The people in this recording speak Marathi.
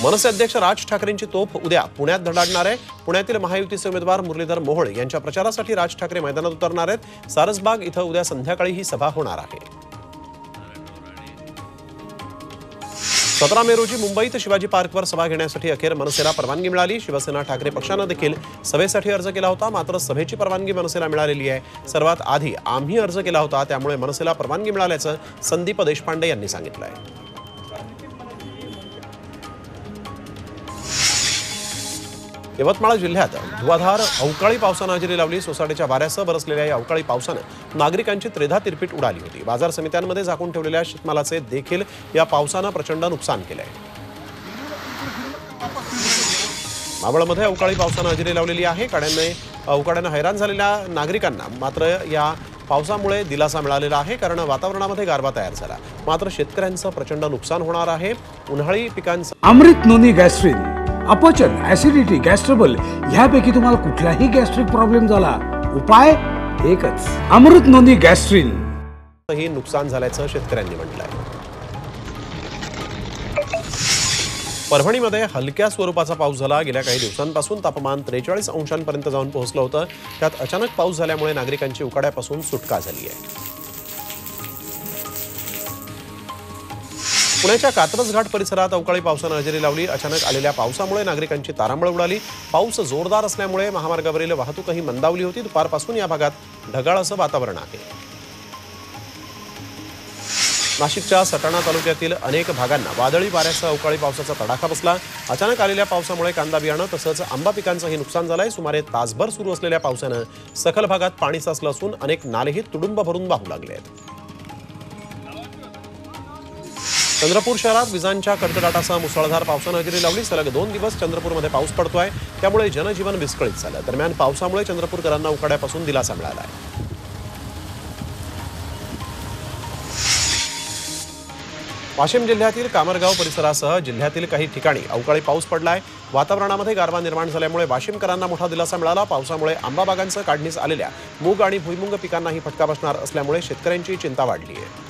मनसे अध्यक्ष राज ठाकरेंची तोफ उद्या पुण्यात धडाडणार आहे। पुण्यातील महायुतीचे उमेदवार मुरलीधर मोहोळ यांच्या प्रचारासाठी राज ठाकरे मैदानात उतरणार आहेत। सारसबाग इथं उद्या संध्याकाळी ही सभा होणार आहे। 17 मे रोजी मुंबईत शिवाजी पार्कवर सभा घेण्यासाठी अखेर मनसेला परवानगी मिळाली। शिवसेना ठाकरे पक्षानं देखील सभेसाठी अर्ज केला होता, मात्र सभेची परवानगी मनसेला मिळालेली आहे। सर्वात आधी आम्ही अर्ज केला होता, त्यामुळे मनसेला परवानगी मिळाल्याचं संदीप देशपांडे यांनी सांगितलं आहे। यवतमाळ जिल्ह्यात धुवाधार अवकाळी पावसानं हजेरी लावली। सोसाट्याच्या वाऱ्यासह बरसलेल्या या अवकाळी पावसानं नागरिकांची त्रेधा तिरपीट उडाली होती। बाजार समित्यांमध्ये झाकून ठेवलेल्या शेतमालाचे देखील या पावसानं प्रचंड नुकसान केलंय। मावळमध्ये अवकाळी पावसानं हजेरी लावलेली आहे। अवकाळ्यानं हैराण झालेल्या नागरिकांना मात्र या पावसामुळे दिलासा मिळालेला आहे, कारण वातावरणामध्ये गारवा तयार झाला। मात्र शेतकऱ्यांचं प्रचंड नुकसान होणार आहे। उन्हाळी पिकांचं अमृत नोनी गॅस्ट्रिन, अपचन, ऍसिडिटी, गॅस्ट्रबल ह्यापैकी तुम्हाला कुठलाही गॅस्ट्रिक प्रॉब्लेम झाला, उपाय एकच, अमृत नोनी गॅस्ट्रिन। ही नुकसान झाल्याचं शेतकऱ्यांनी म्हटलंय। परभणीमध्ये हलक्या स्वरूपाचा पाऊस झाला। गेल्या काही दिवसांपासून तापमान 43 अंशांपर्यंत जाऊन पोहोचलं होतं। त्यात अचानक पाऊस झाल्यामुळे नागरिकांची उकाड्यापासून सुटका झाली आहे। पुण्याच्या कात्रज घाट परिसरात अवकाळी पावसानं हजेरी लावली। अचानक आलेल्या पावसामुळे नागरिकांची तारांबळ उडाली। पाऊस जोरदार असल्यामुळे महामार्गावरील वाहतूकही मंदावली होती। दुपारपासून या भागात ढगाळ असं वातावरण आहे। नाशिकच्या सटाणा तालुक्यातील अनेक भागांना वादळी वाऱ्यासह अवकाळी पावसाचा तडाखा बसला। अचानक आलेल्या पावसामुळे कांदा बियाणं तसंच आंबा पिकांचंही नुकसान झालंय। सुमारे तासभर सुरू असलेल्या पावसानं सखल भागात पाणी साचलं असून अनेक नालेही तुडुंब भरून वाहू लागले आहेत। चंद्रपूर शहरात विजांच्या कडकडाटासह मुसळधार पावसानं हजेरी लावली। सलग 2 दिवस चंद्रपूरमध्ये पाऊस पडतोय, त्यामुळे जनजीवन विस्कळीत झालं। दरम्यान पावसामुळे चंद्रपूरकरांना उकाड्यापासून दिलासा मिळाला आहे। वाशिम जिल्ह्यातील कामरगाव परिसरासह जिल्ह्यातील काही ठिकाणी अवकाळी पाऊस पडलाय। वातावरणामध्ये गारवा निर्माण झाल्यामुळे वाशिमकरांना मोठा दिलासा मिळाला। पावसामुळे आंबा बागांसह काढणीस आलेल्या मूग आणि भुईमुंग पिकांनाही फटका बसणार असल्यामुळे शेतकऱ्यांची चिंता वाढली आहे।